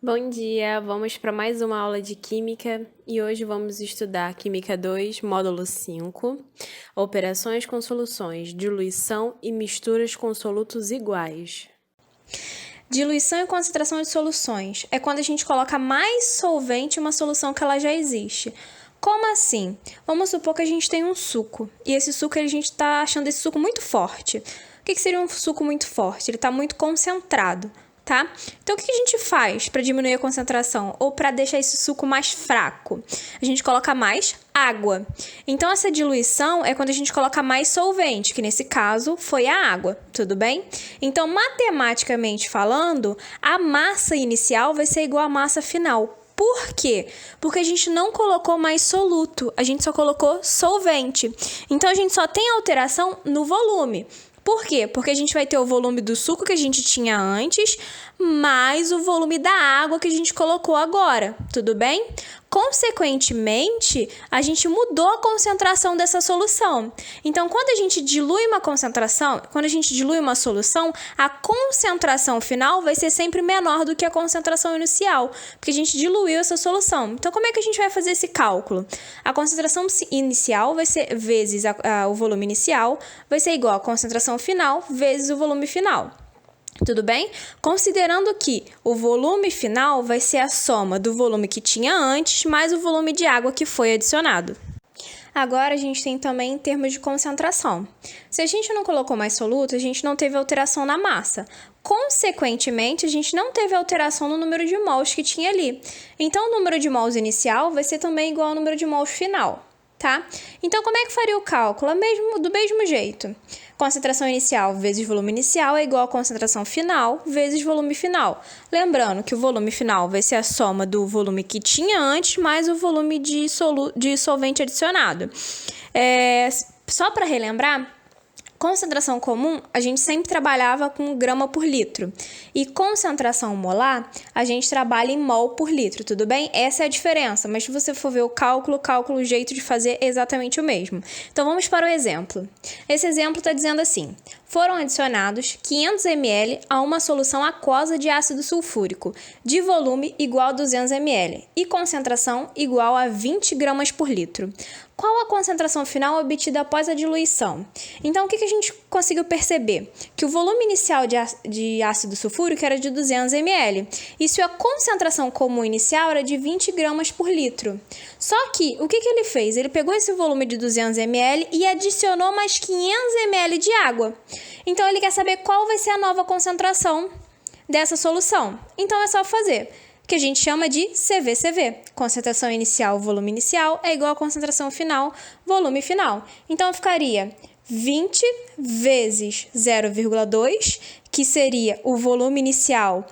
Bom dia, vamos para mais uma aula de Química e hoje vamos estudar Química 2, módulo 5, operações com soluções, diluição e misturas com solutos iguais. Diluição e concentração de soluções é quando a gente coloca mais solvente em uma solução que ela já existe. Como assim? Vamos supor que a gente tem um suco e esse suco a gente está achando esse suco muito forte. O que seria um suco muito forte? Ele está muito concentrado, tá? Então, o que a gente faz para diminuir a concentração ou para deixar esse suco mais fraco? A gente coloca mais água. Então, essa diluição é quando a gente coloca mais solvente, que nesse caso foi a água, tudo bem? Então, matematicamente falando, a massa inicial vai ser igual à massa final. Por quê? Porque a gente não colocou mais soluto, a gente só colocou solvente. Então, a gente só tem alteração no volume. Por quê? Porque a gente vai ter o volume do suco que a gente tinha antes, mais o volume da água que a gente colocou agora, tudo bem? Consequentemente, a gente mudou a concentração dessa solução. Então, quando a gente dilui uma concentração, quando a gente dilui uma solução, a concentração final vai ser sempre menor do que a concentração inicial, porque a gente diluiu essa solução. Então, como é que a gente vai fazer esse cálculo? A concentração inicial vai ser vezes o volume inicial, vai ser igual a concentração final vezes o volume final. Tudo bem? Considerando que o volume final vai ser a soma do volume que tinha antes mais o volume de água que foi adicionado. Agora, a gente tem também em termos de concentração. Se a gente não colocou mais soluto, a gente não teve alteração na massa. Consequentemente, a gente não teve alteração no número de mols que tinha ali. Então, o número de mols inicial vai ser também igual ao número de mols final, tá? Então, como é que faria o cálculo? Do mesmo jeito. Concentração inicial vezes volume inicial é igual a concentração final vezes volume final. Lembrando que o volume final vai ser a soma do volume que tinha antes mais o volume de solvente adicionado. Só para relembrar, concentração comum, a gente sempre trabalhava com grama por litro. E concentração molar, a gente trabalha em mol por litro, tudo bem? Essa é a diferença, mas se você for ver o cálculo, o jeito de fazer é exatamente o mesmo. Então, vamos para o exemplo. Esse exemplo está dizendo assim: foram adicionados 500 ml a uma solução aquosa de ácido sulfúrico, de volume igual a 200 ml e concentração igual a 20 gramas por litro. Qual a concentração final obtida após a diluição? Então, o que a gente conseguiu perceber? Que o volume inicial de ácido sulfúrico era de 200 ml. E se a concentração comum inicial era de 20 gramas por litro. Só que, o que ele fez? Ele pegou esse volume de 200 ml e adicionou mais 500 ml de água. Então, ele quer saber qual vai ser a nova concentração dessa solução. Então, é só fazer, que a gente chama de CVCV. Concentração inicial, volume inicial, é igual a concentração final, volume final. Então, ficaria 20 vezes 0,2, que seria o volume inicial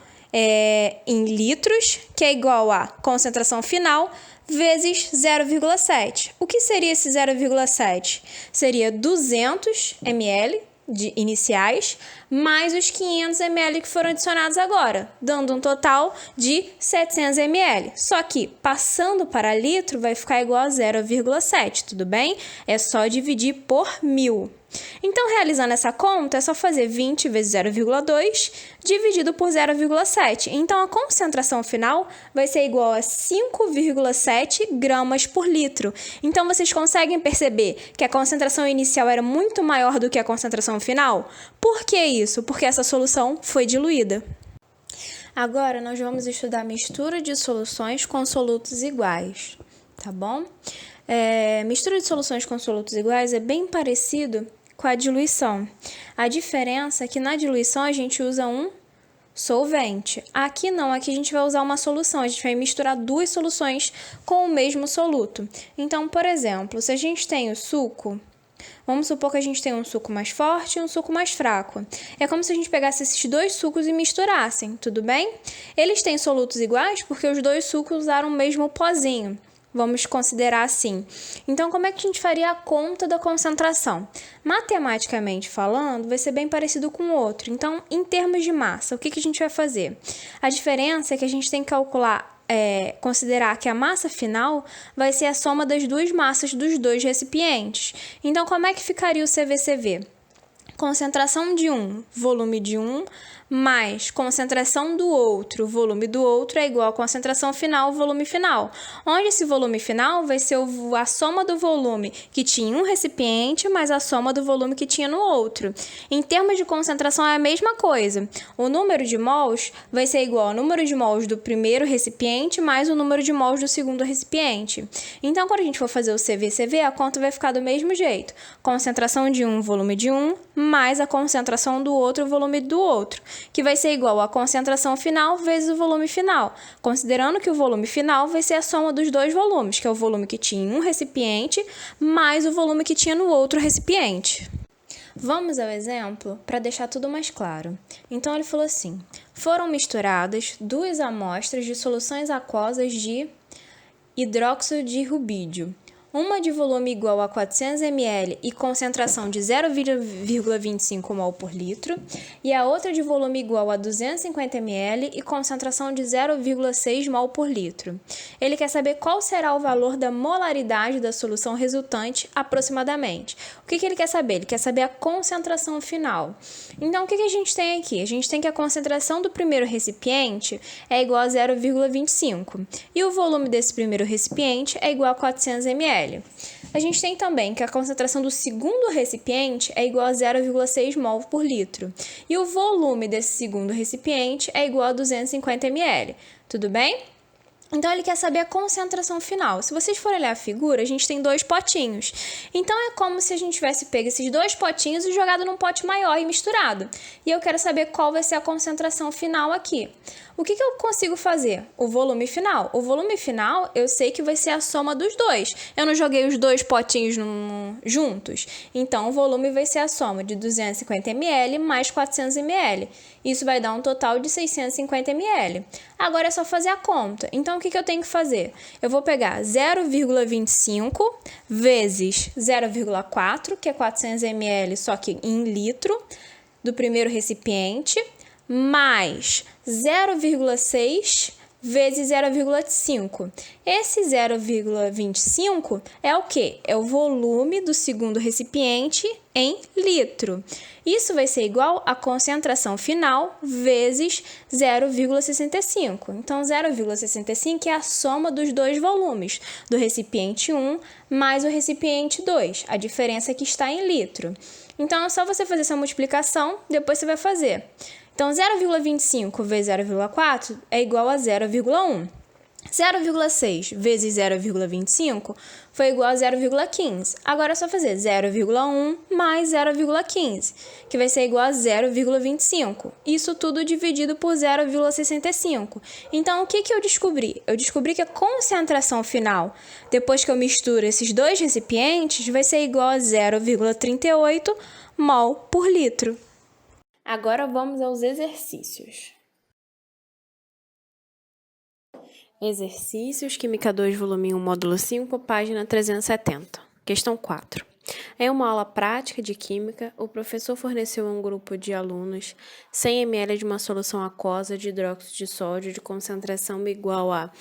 em litros, que é igual a concentração final, vezes 0,7. O que seria esse 0,7? Seria 200 ml iniciais, mais os 500 ml que foram adicionados agora, dando um total de 700 ml. Só que, passando para litro, vai ficar igual a 0,7, tudo bem? É só dividir por 1000. Então, realizando essa conta, é só fazer 20 vezes 0,2 dividido por 0,7. Então, a concentração final vai ser igual a 5,7 gramas por litro. Então, vocês conseguem perceber que a concentração inicial era muito maior do que a concentração final? Por que isso? Porque essa solução foi diluída. Agora, nós vamos estudar mistura de soluções com solutos iguais, tá bom? Mistura de soluções com solutos iguais é bem parecido com a diluição. A diferença é que na diluição a gente usa um solvente. Aqui não, aqui a gente vai usar uma solução, a gente vai misturar duas soluções com o mesmo soluto. Então, por exemplo, se a gente tem o suco, vamos supor que a gente tem um suco mais forte e um suco mais fraco. É como se a gente pegasse esses dois sucos e misturassem, tudo bem? Eles têm solutos iguais porque os dois sucos usaram o mesmo pozinho. Vamos considerar assim. Então, como é que a gente faria a conta da concentração? Matematicamente falando, vai ser bem parecido com o outro. Então, em termos de massa, o que a gente vai fazer? A diferença é que a gente tem que calcular, considerar que a massa final vai ser a soma das duas massas dos dois recipientes. Então, como é que ficaria o CVCV? concentração de um, volume de um, mais concentração do outro, volume do outro, é igual a concentração final, volume final. Onde esse volume final vai ser a soma do volume que tinha em um recipiente mais a soma do volume que tinha no outro. Em termos de concentração é a mesma coisa. O número de mols vai ser igual ao número de mols do primeiro recipiente mais o número de mols do segundo recipiente. Então, quando a gente for fazer o CVCV, a conta vai ficar do mesmo jeito. Concentração de um, volume de um, mais a concentração do outro, volume do outro, que vai ser igual à concentração final vezes o volume final, considerando que o volume final vai ser a soma dos dois volumes, que é o volume que tinha em um recipiente mais o volume que tinha no outro recipiente. Vamos ao exemplo para deixar tudo mais claro. Então, ele falou assim: foram misturadas 2 amostras de soluções aquosas de hidróxido de rubídio, uma de volume igual a 400 ml e concentração de 0,25 mol por litro, e a outra de volume igual a 250 ml e concentração de 0,6 mol por litro. Ele quer saber qual será o valor da molaridade da solução resultante aproximadamente. O que ele quer saber? Ele quer saber a concentração final. Então, o que a gente tem aqui? A gente tem que a concentração do primeiro recipiente é igual a 0,25 e o volume desse primeiro recipiente é igual a 400 ml. A gente tem também que a concentração do segundo recipiente é igual a 0,6 mol por litro e o volume desse segundo recipiente é igual a 250 ml. Tudo bem? Então, ele quer saber a concentração final. Se vocês forem olhar a figura, a gente tem 2 potinhos. Então, é como se a gente tivesse pego esses 2 potinhos e jogado num pote maior e misturado. E eu quero saber qual vai ser a concentração final aqui. O que eu consigo fazer? O volume final. O volume final, eu sei que vai ser a soma dos dois. Eu não joguei os 2 potinhos juntos. Então, o volume vai ser a soma de 250 ml mais 400 ml. Isso vai dar um total de 650 ml. Agora é só fazer a conta. Então, o que eu tenho que fazer? Eu vou pegar 0,25 vezes 0,4, que é 400 ml, só que em litro, do primeiro recipiente, mais 0,6 vezes 0,5. Esse 0,25 é o quê? É o volume do segundo recipiente em litro. Isso vai ser igual à concentração final vezes 0,65. Então, 0,65 é a soma dos dois volumes, do recipiente 1 mais o recipiente 2. A diferença é que está em litro. Então, é só você fazer essa multiplicação, depois você vai fazer. Então, 0,25 vezes 0,4 é igual a 0,1. 0,6 vezes 0,25 foi igual a 0,15. Agora é só fazer 0,1 mais 0,15, que vai ser igual a 0,25. Isso tudo dividido por 0,65. Então, o que eu descobri? Eu descobri que a concentração final, depois que eu misturo esses 2 recipientes, vai ser igual a 0,38 mol por litro. Agora vamos aos exercícios. Exercícios, Química 2, volume 1, módulo 5, página 370. Questão 4. Em uma aula prática de Química, o professor forneceu a um grupo de alunos 100 ml de uma solução aquosa de hidróxido de sódio de concentração igual a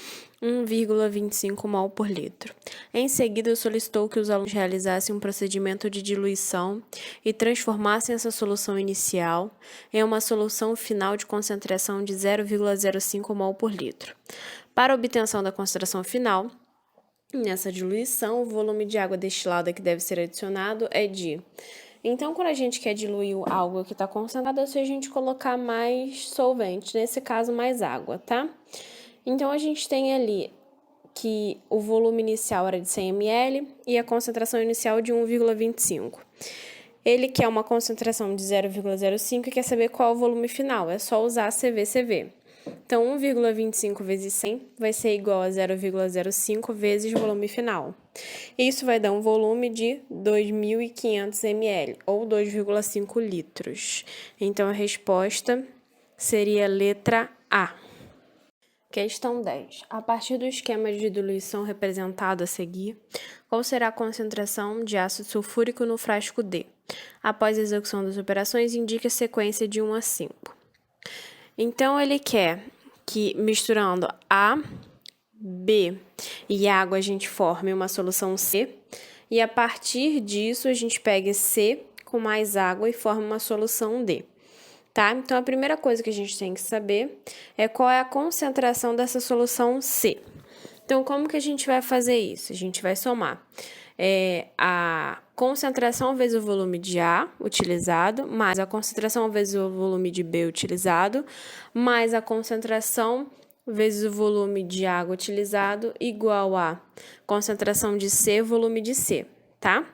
1,25 mol por litro. Em seguida, solicitou que os alunos realizassem um procedimento de diluição e transformassem essa solução inicial em uma solução final de concentração de 0,05 mol por litro. Para a obtenção da concentração final, nessa diluição, o volume de água destilada que deve ser adicionado é de... Então, quando a gente quer diluir algo que está concentrado, é se a gente colocar mais solvente, nesse caso, mais água, tá? Então, a gente tem ali que o volume inicial era de 100 ml e a concentração inicial de 1,25. Ele quer uma concentração de 0,05 e quer saber qual é o volume final. É só usar CVCV. Então, 1,25 vezes 100 vai ser igual a 0,05 vezes o volume final. Isso vai dar um volume de 2.500 ml, ou 2,5 litros. Então, a resposta seria a letra A. Questão 10. A partir do esquema de diluição representado a seguir, qual será a concentração de ácido sulfúrico no frasco D? Após a execução das operações, indique a sequência de 1 a 5. Então, ele quer que misturando A, B e água a gente forme uma solução C, e a partir disso a gente pega C com mais água e forma uma solução D, tá? Então, a primeira coisa que a gente tem que saber é qual é a concentração dessa solução C. Então, como que a gente vai fazer isso? A gente vai somar a concentração vezes o volume de A utilizado, mais a concentração vezes o volume de B utilizado, mais a concentração vezes o volume de água utilizado, igual a concentração de C, volume de C, tá?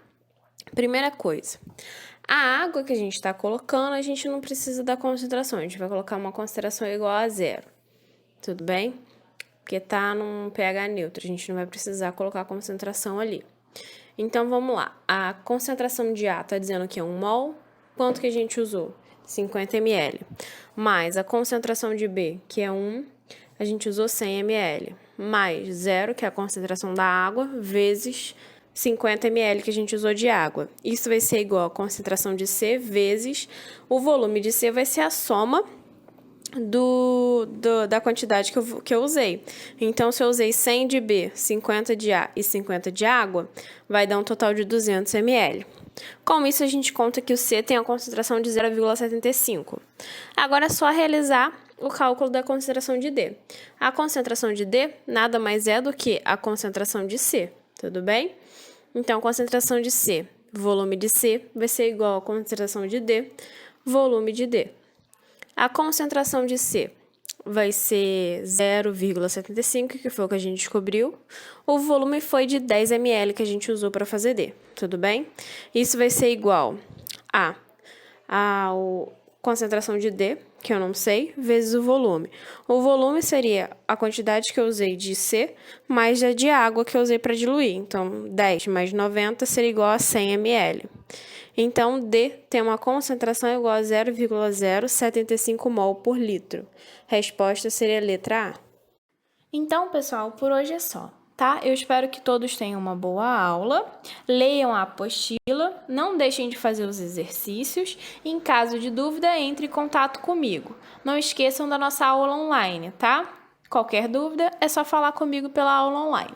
Primeira coisa, a água que a gente está colocando, a gente não precisa da concentração, a gente vai colocar uma concentração igual a 0, tudo bem? Porque tá num pH neutro, a gente não vai precisar colocar a concentração ali. Então, vamos lá. A concentração de A tá dizendo que é 1 mol. Quanto que a gente usou? 50 ml. Mais a concentração de B, que é 1, a gente usou 100 ml. Mais 0, que é a concentração da água, vezes 50 ml que a gente usou de água. Isso vai ser igual a concentração de C vezes o volume de C, vai ser a soma da quantidade que eu usei. Então, se eu usei 100 de B, 50 de A e 50 de água, vai dar um total de 200 ml. Com isso, a gente conta que o C tem a concentração de 0,75. Agora é só realizar o cálculo da concentração de D. A concentração de D nada mais é do que a concentração de C, tudo bem? Então, concentração de C, volume de C, vai ser igual a concentração de D, volume de D. A concentração de C vai ser 0,75, que foi o que a gente descobriu. O volume foi de 10 ml que a gente usou para fazer D, tudo bem? Isso vai ser igual a concentração de D, que eu não sei, vezes o volume. O volume seria a quantidade que eu usei de C, mais a de água que eu usei para diluir. Então, 10 mais 90 seria igual a 100 ml. Então, D tem uma concentração igual a 0,075 mol por litro. Resposta seria a letra A. Então, pessoal, por hoje é só, tá? Eu espero que todos tenham uma boa aula, leiam a apostila, não deixem de fazer os exercícios e, em caso de dúvida, entre em contato comigo. Não esqueçam da nossa aula online, tá? Qualquer dúvida, é só falar comigo pela aula online.